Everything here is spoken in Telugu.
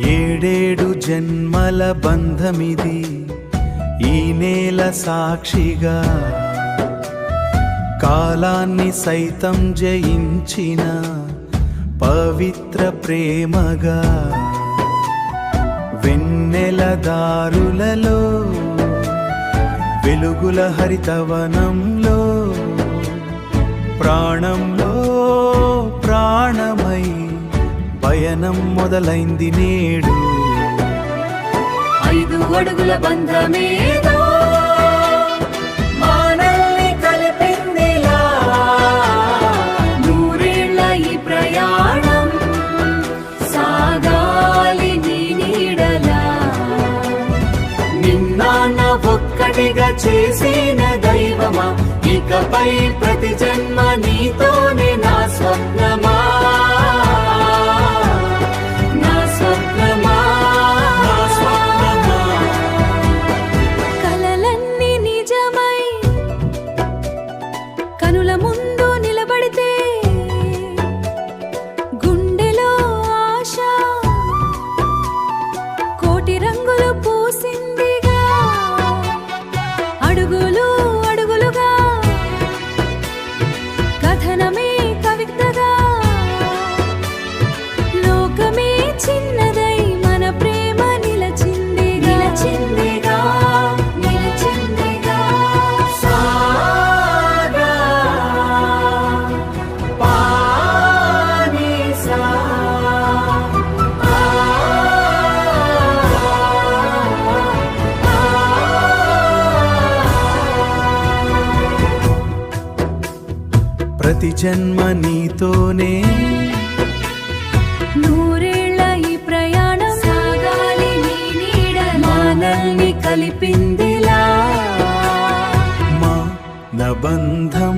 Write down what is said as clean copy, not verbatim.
ఏడేడు జన్మల బంధమిది ఈ నేల సాక్షిగా, కాలాన్ని సైతం జయించిన పవిత్ర ప్రేమగా, వెన్నెల దారులలో వెలుగుల హరితవనంలో ప్రాణంలో ప్రాణమై పయనం మొదలైంది నేడు. 5 అడుగుల బంధమేదో మనల్ని కలిపిందిలా, నూరేళ్ల ఈ ప్రయాణం సాగాలి నీ నీడలా. నిన్నాన్న ఒక్కటిగా చేసిన దైవమా, ఇకపై ప్రతి జన్మ నీతోనే నా స్వప్నమా. కనుల ముందు నిలబడితే గుండెలో ఆశ కోటి రంగులు పూసిందిగా, అడుగులు అడుగులుగా కథనమే కవితగా, లోకమే చిన్నదై మన ప్రేమ నిలచిందిగా నిలచిందిగా నిలచిందిగా. ప్రతి జన్మ నీతోనే నూరేళ్ల ఈ ప్రయాణం సాగాలి నీ నీడలా, మనల్ని కలిపిందిలా. మన బంధం